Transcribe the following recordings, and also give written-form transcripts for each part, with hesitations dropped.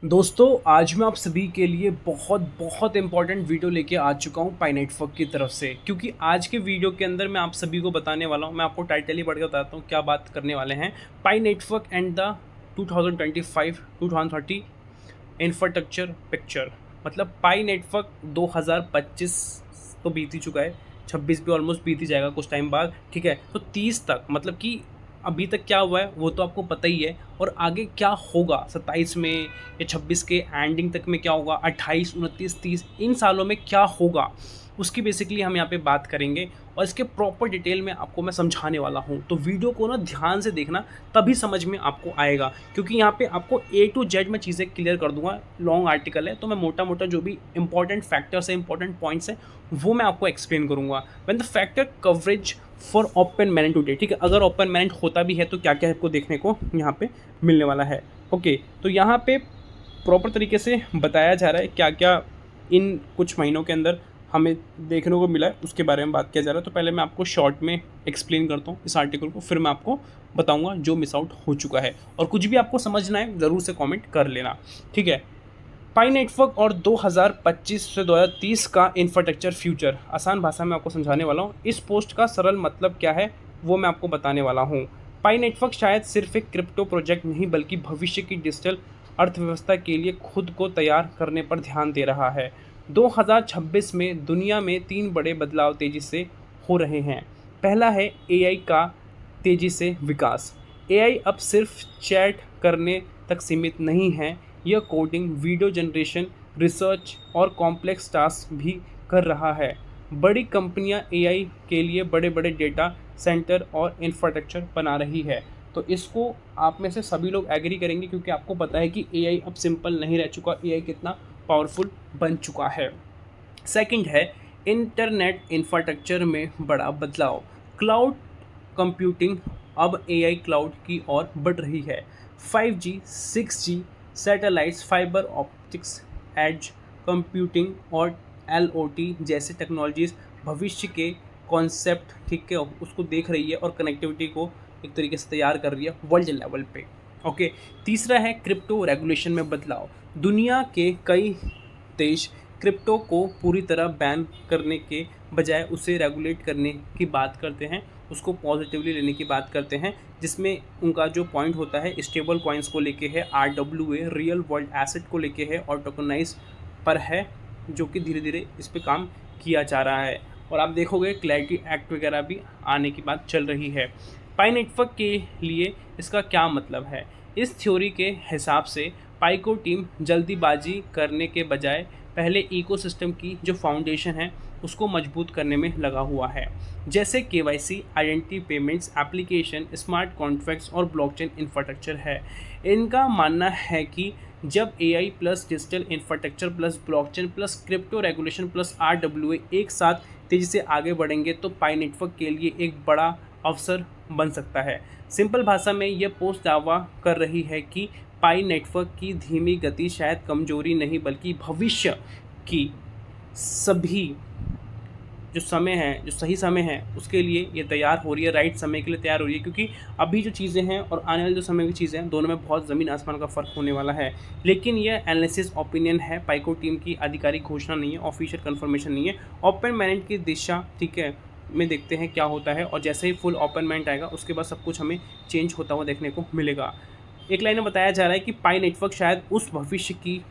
दोस्तों आज मैं आप सभी के लिए बहुत बहुत इंपॉर्टेंट वीडियो लेके आ चुका हूँ पाई नेटवर्क की तरफ से। क्योंकि आज के वीडियो के अंदर मैं आप सभी को बताने वाला हूँ, मैं आपको टाइटल ही पढ़ के बताता हूँ क्या बात करने वाले हैं। Pi network and the 2025-2030 infrastructure picture. मतलब पाई नेटवर्क 2025 तो बीत ही चुका है, 26 भी ऑलमोस्ट बीत ही जाएगा कुछ टाइम बाद, ठीक है। तो 30 तक मतलब कि अभी तक क्या हुआ है वो तो आपको पता ही है, और आगे क्या होगा 27 में या 26 के एंडिंग तक में क्या होगा, 28, 29, 30 इन सालों में क्या होगा, उसकी बेसिकली हम यहाँ पे बात करेंगे। और इसके प्रॉपर डिटेल में आपको मैं समझाने वाला हूँ, तो वीडियो को ना ध्यान से देखना, तभी समझ में आपको आएगा। क्योंकि यहाँ पे आपको A to Z मैं चीज़ें क्लियर कर दूंगा। लॉन्ग आर्टिकल है तो मैं मोटा मोटा जो भी इंपॉर्टेंट फैक्टर्स है, इंपॉर्टेंट पॉइंट्स हैं, वो मैं आपको एक्सप्लेन करूँगा। When the factor coverage for open mainnet today, ठीक है। अगर ओपन मैनेंट होता भी है तो क्या क्या आपको देखने को यहाँ पे मिलने वाला है। ओके, तो यहाँ पे प्रॉपर तरीके से बताया जा रहा है क्या क्या इन कुछ महीनों के अंदर हमें देखने को मिला है, उसके बारे में बात किया जा रहा है। तो पहले मैं आपको शॉर्ट में एक्सप्लेन करता हूँ इस आर्टिकल को, फिर मैं आपको बताऊंगा जो मिस आउट हो चुका है। और कुछ भी आपको समझना है ज़रूर से कमेंट कर लेना, ठीक है। पाई नेटवर्क और 2025 से 2030 का इंफ्रास्ट्रक्चर फ्यूचर, आसान भाषा में आपको समझाने वाला हूँ। इस पोस्ट का सरल मतलब क्या है वो मैं आपको बताने वाला हूँ। पाई नेटवर्क शायद सिर्फ एक क्रिप्टो प्रोजेक्ट नहीं बल्कि भविष्य की डिजिटल अर्थव्यवस्था के लिए खुद को तैयार करने पर ध्यान दे रहा है। 2026 में दुनिया में 3 बड़े बदलाव तेज़ी से हो रहे हैं। पहला है एआई का तेज़ी से विकास। एआई अब सिर्फ चैट करने तक सीमित नहीं है, यह कोडिंग, वीडियो जनरेशन, रिसर्च और कॉम्प्लेक्स टास्क भी कर रहा है। बड़ी कंपनियां एआई के लिए बड़े बड़े डेटा सेंटर और इंफ्रास्ट्रक्चर बना रही है। तो इसको आप में से सभी लोग एग्री करेंगे, क्योंकि आपको पता है कि एआई अब सिंपल नहीं रह चुका, एआई कितना पावरफुल बन चुका है। सेकंड है इंटरनेट इंफ्रास्ट्रक्चर में बड़ा बदलाव। क्लाउड कंप्यूटिंग अब एआई क्लाउड की ओर बढ़ रही है। 5G, 6G, satellites, fibre optics, edge computing और एलओटी जैसे टेक्नोलॉजीज भविष्य के कॉन्सेप्ट, ठीक है, उसको देख रही है और कनेक्टिविटी को एक तरीके से तैयार कर रही है वर्ल्ड लेवल पे। ओके, तीसरा है क्रिप्टो रेगुलेशन में बदलाव। दुनिया के कई देश क्रिप्टो को पूरी तरह बैन करने के बजाय उसे रेगुलेट करने की बात करते हैं, उसको पॉजिटिवली लेने की बात करते हैं, जिसमें उनका जो पॉइंट होता है स्टेबल कॉइन्स को लेके है, RWA रियल वर्ल्ड एसेट को लेके है, और टोकनाइज पर है, जो कि धीरे धीरे इस पर काम किया जा रहा है। और आप देखोगे क्लैरिटी एक्ट वगैरह भी आने की बात चल रही है। पाई नेटवर्क के लिए इसका क्या मतलब है? इस थ्योरी के हिसाब से पाई को टीम जल्दीबाजी करने के बजाय पहले इकोसिस्टम की जो फाउंडेशन है उसको मजबूत करने में लगा हुआ है, जैसे KYC, identity, payments, application, smart contracts और ब्लॉकचेन इंफ्रास्ट्रक्चर है। इनका मानना है कि जब AI plus digital infrastructure plus blockchain plus crypto regulation plus RWA एक साथ तेज़ी से आगे बढ़ेंगे तो पाई नेटवर्क के लिए एक बड़ा अवसर बन सकता है। सिंपल भाषा में यह पोस्ट दावा कर रही है कि पाई नेटवर्क की धीमी गति शायद कमजोरी नहीं बल्कि भविष्य की सभी जो समय है, जो सही समय है उसके लिए ये तैयार हो रही है, राइट समय के लिए तैयार हो रही है। क्योंकि अभी जो चीज़ें हैं और आने वाले जो समय की चीज़ें हैं, दोनों में बहुत ज़मीन आसमान का फ़र्क होने वाला है। लेकिन ये एनालिसिस ओपिनियन है, पाइको टीम की आधिकारिक घोषणा नहीं है, ऑफिशियल कन्फर्मेशन नहीं है। ओपन मैनेंट की दिशा, ठीक है, में देखते हैं क्या होता है, और जैसे ही फुल ओपन मैनेंट आएगा उसके बाद सब कुछ हमें चेंज होता हुआ देखने को मिलेगा। एक लाइन में बताया जा रहा है कि पाई नेटवर्क शायद उस भविष्य की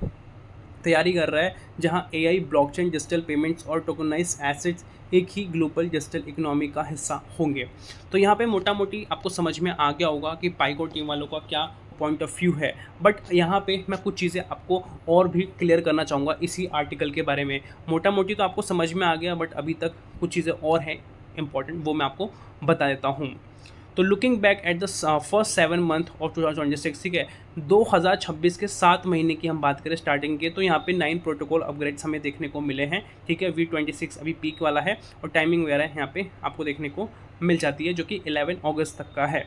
तैयारी कर रहा है जहां एआई, ब्लॉकचेन, डिजिटल पेमेंट्स और टोकनाइज्ड एसेट्स एक ही ग्लोबल डिजिटल इकोनॉमी का हिस्सा होंगे। तो यहाँ पे मोटा मोटी आपको समझ में आ गया होगा कि पाइको टीम वालों का क्या पॉइंट ऑफ व्यू है। बट यहाँ पे मैं कुछ चीज़ें आपको और भी क्लियर करना चाहूँगा इसी आर्टिकल के बारे में। मोटा मोटी तो आपको समझ में आ गया, बट अभी तक कुछ चीज़ें और हैं इंपॉर्टेंट, वो मैं आपको बता देता हूँ। तो looking back at the first 7 month of 2026, ठीक है, 2026 के 7 महीने की हम बात करें स्टार्टिंग के, तो यहाँ पे 9 प्रोटोकॉल अपग्रेड्स हमें देखने को मिले हैं, ठीक है। V26 अभी पीक वाला है, और टाइमिंग वगैरह यहाँ पे आपको देखने को मिल जाती है, जो कि 11 अगस्त तक का है।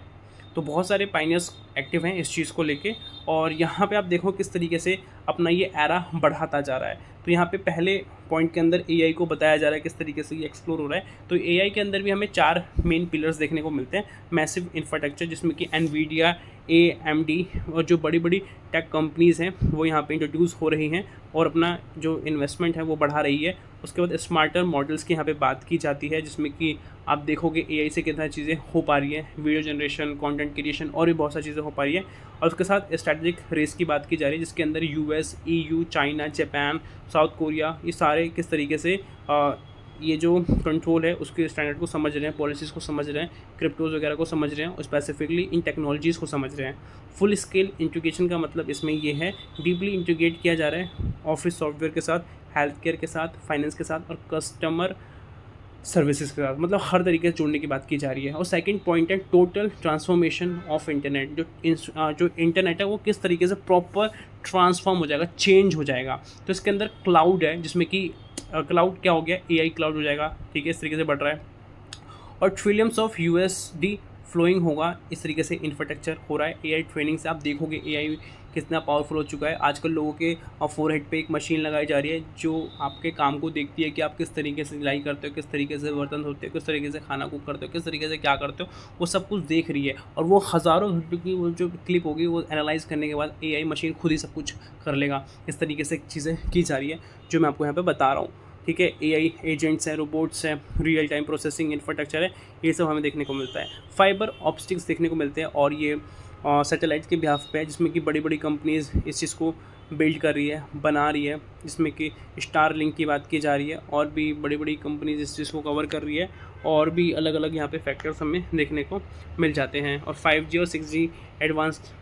तो बहुत सारे पाइनियर्स एक्टिव हैं इस चीज़ को लेके, और यहाँ पे आप देखो किस तरीके से अपना ये एरा बढ़ाता जा रहा है। तो यहाँ पे पहले पॉइंट के अंदर एआई को बताया जा रहा है किस तरीके से ये एक्सप्लोर हो रहा है। तो एआई के अंदर भी हमें 4 मेन पिलर्स देखने को मिलते हैं। मैसिव इंफ्रास्ट्रक्चर, जिसमें कि एनवीडिया, AMD और जो बड़ी बड़ी टेक कंपनीज़ हैं वो यहाँ पे इंट्रोड्यूस हो रही हैं और अपना जो इन्वेस्टमेंट है वो बढ़ा रही है। उसके बाद स्मार्टर मॉडल्स की यहाँ पे बात की जाती है, जिसमें कि आप देखोगे AI से कितना चीज़ें हो पा रही हैं, वीडियो जनरेशन, कंटेंट क्रिएशन और भी बहुत सारी चीज़ें हो पा रही है। और उसके साथ स्ट्रैटेजिक रेस की बात की जा रही है, जिसके अंदर US, EU, China, Japan, south Korea, ये सारे किस तरीके से ये जो कंट्रोल है उसके स्टैंडर्ड को समझ रहे हैं, पॉलिसीज़ को समझ रहे हैं, क्रिप्टोज़ वगैरह को समझ रहे हैं और स्पेसिफिकली इन टेक्नोलॉजीज़ को समझ रहे हैं। फुल स्केल इंटीग्रेशन का मतलब इसमें ये है, डीपली इंटीग्रेट किया जा रहा है ऑफिस सॉफ्टवेयर के साथ, हेल्थ केयर के साथ, फाइनेंस के साथ और कस्टमर सर्विसेज के साथ, मतलब हर तरीके से जोड़ने की बात की जा रही है। और सेकंड पॉइंट है टोटल ट्रांसफॉर्मेशन ऑफ इंटरनेट। जो इंटरनेट है वो किस तरीके से प्रॉपर ट्रांसफॉर्म हो जाएगा, चेंज हो जाएगा। तो इसके अंदर क्लाउड है, जिसमें कि क्लाउड क्या हो गया, AI क्लाउड हो जाएगा, ठीक है, इस तरीके से बढ़ रहा है। और ट्रिलियम्स ऑफ USD फ्लोइंग होगा, इस तरीके से इंफ्रास्ट्रक्चर हो रहा है। AI ट्रेनिंग से आप देखोगे AI कितना पावरफुल हो चुका है। आजकल लोगों के फोरहेड पे एक मशीन लगाई जा रही है जो आपके काम को देखती है कि आप किस तरीके से सिलाई करते हो, किस तरीके से बर्तन धोते हो, किस तरीके से खाना कुक करते हो, किस तरीके से क्या करते हो, वो सब कुछ देख रही है। और वो हज़ारों घंटों की वो जो क्लिप होगी वो एनालाइज करने के बाद AI मशीन खुद ही सब कुछ कर लेगा। इस तरीके से चीज़ें की जा रही है जो मैं आपको यहाँ पर बता रहा हूँ, ठीक है। AI एजेंट्स हैं, रोबोट्स हैं, रियल टाइम प्रोसेसिंग इंफ्रास्ट्रक्चर है, ये सब हमें देखने को मिलता है। फाइबर ऑप्टिक्स देखने को मिलते हैं और ये सैटेलाइट के बिहाफ पे है, जिसमें कि बड़ी बड़ी कंपनीज़ इस चीज़ को बिल्ड कर रही है, बना रही है, जिसमें कि स्टारलिंक की बात की जा रही है और भी बड़ी बड़ी कंपनीज इस चीज़ को कवर कर रही है और भी अलग अलग यहाँ पे फैक्टर्स हमें देखने को मिल जाते हैं। और 5G और 6G एडवांस्ड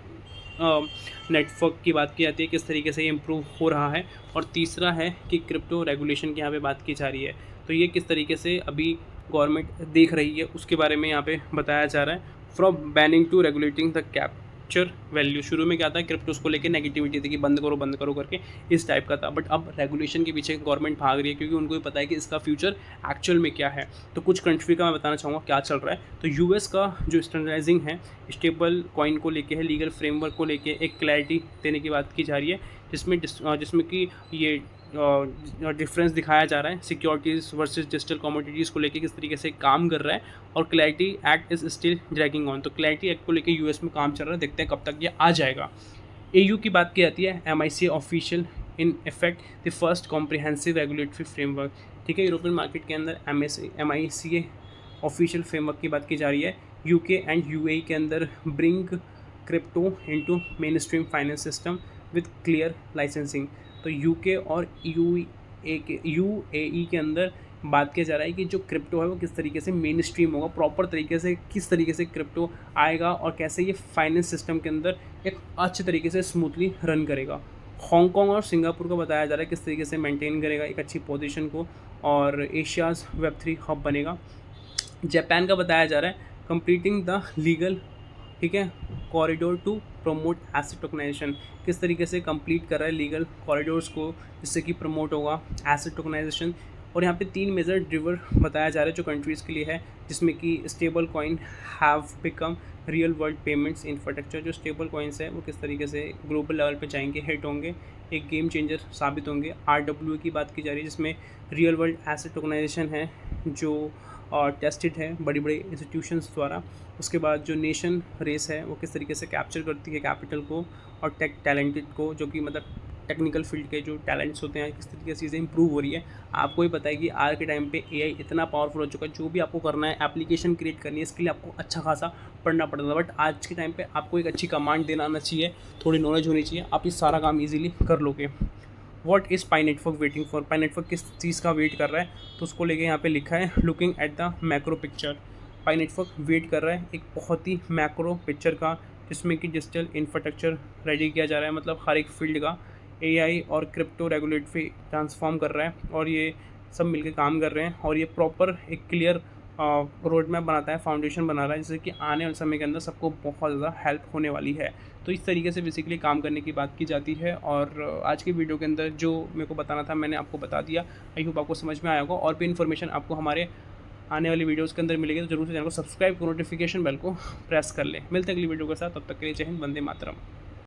नेटवर्क की बात की जाती है, किस तरीके से ये इम्प्रूव हो रहा है। और तीसरा है कि क्रिप्टो रेगुलेशन की यहाँ पे बात की जा रही है, तो ये किस तरीके से अभी गवर्नमेंट देख रही है उसके बारे में यहाँ पे बताया जा रहा है। From banning to regulating the capture value. शुरू में क्या था, क्रिप्टोस को लेकर नेगेटिविटी थी कि बंद करो करके, इस टाइप का था। बट अब रेगुलेशन के पीछे गवर्नमेंट भाग रही है, क्योंकि उनको भी पता है कि इसका फ्यूचर एक्चुअल में क्या है। तो कुछ कंट्री का मैं बताना चाहूँगा क्या चल रहा है। तो US का जो स्टैंडर्डाइजिंग है स्टेबल कॉइन को लेके है, लीगल फ्रेमवर्क को लेके एक क्लैरिटी देने की बात की जा रही है, जिसमें कि ये डिफरेंस दिखाया जा रहा है सिक्योरिटीज़ वर्सेस डिजिटल कमोडिटीज़ को लेके किस तरीके से काम कर रहा है। और clarity act is still dragging on. तो क्लैरिटी एक्ट को लेके US में काम चल रहा है, देखते हैं कब तक ये आ जाएगा। AU की बात की जाती है, MICA official in effect the first comprehensive regulatory framework, ठीक है। यूरोपियन मार्केट के अंदर MICA ऑफिशियल फ्रेमवर्क की बात की जा रही है। UK एंड UAE के अंदर bring crypto into main stream finance system with clear licensing. तो UK और UAE के अंदर बात किया जा रहा है कि जो क्रिप्टो है वो किस तरीके से मेन स्ट्रीम होगा, प्रॉपर तरीके से किस तरीके से क्रिप्टो आएगा और कैसे ये फाइनेंस सिस्टम के अंदर एक अच्छे तरीके से स्मूथली रन करेगा। हांगकॉन्ग और सिंगापुर को बताया जा रहा है किस तरीके से मेंटेन करेगा एक अच्छी पोजीशन को और एशियाज़ Web3 हब बनेगा। जापान का बताया जा रहा है कंप्लीटिंग द लीगल, ठीक है, corridor to promote asset tokenisation, किस तरीके से कंप्लीट कर रहा है लीगल कॉरिडोर्स को जिससे कि प्रमोट होगा एसेट टोकनाइजेशन। और यहाँ पे 3 मेजर ड्रिवर बताया जा रहा है जो कंट्रीज़ के लिए है, जिसमें कि stable coin have become real world payments infrastructure. जो स्टेबल कॉइन्स है वो किस तरीके से ग्लोबल लेवल पे जाएंगे, हिट होंगे, एक गेम चेंजर साबित होंगे। RWA की बात की जा रही है, जिसमें रियल वर्ल्ड एसेट टोकनाइजेशन है जो टेस्टेड है बड़ी बड़ी इंस्टीट्यूशंस द्वारा। उसके बाद जो नेशन रेस है वो किस तरीके से कैप्चर करती है कैपिटल को और टेक टैलेंटेड को, जो कि मतलब टेक्निकल फील्ड के जो टैलेंट्स होते हैं, किस तरीके से चीज़ें इंप्रूव हो रही है। आपको ही पता है कि आज के टाइम पे AI इतना पावरफुल हो चुका है, जो भी आपको करना है, एप्लीकेशन क्रिएट करनी है, इसके लिए आपको अच्छा खासा पढ़ना पड़ता है। बट आज के टाइम पे आपको एक अच्छी कमांड देना आना चाहिए, थोड़ी नॉलेज होनी चाहिए, आप ये सारा काम ईजिली कर लोगे। What is pi network waiting for. Pi network किस चीज़ का वेट कर रहा है, तो उसको लेके यहाँ पे लिखा है looking at the macro picture. Pi network wait कर रहा है एक बहुत ही मैक्रो पिक्चर का, जिसमें कि डिजिटल इंफ्रास्ट्रक्चर रेडी किया जा रहा है, मतलब हर एक फील्ड का AI और क्रिप्टो रेगुलेटरी ट्रांसफॉर्म कर रहा है और ये सब मिलके काम कर रहे हैं। और ये प्रॉपर एक क्लियर रोड मैप बनाता है, फाउंडेशन बना रहा है, जिससे कि आने वाले समय के अंदर सबको बहुत ज़्यादा हेल्प होने वाली है। तो इस तरीके से बेसिकली काम करने की बात की जाती है। और आज की वीडियो के अंदर जो मेरे को बताना था मैंने आपको बता दिया। आई होप आपको समझ में आया होगा। और भी इन्फॉर्मेशन आपको हमारे आने वाली वीडियोज़ के अंदर मिलेगी, तो जरूर से चैनल को सब्सक्राइब करो, नोटिफिकेशन बेल को प्रेस कर ले। मिलते हैं अगली वीडियो के साथ, तब तक के लिए जय हिंद, वंदे मातरम।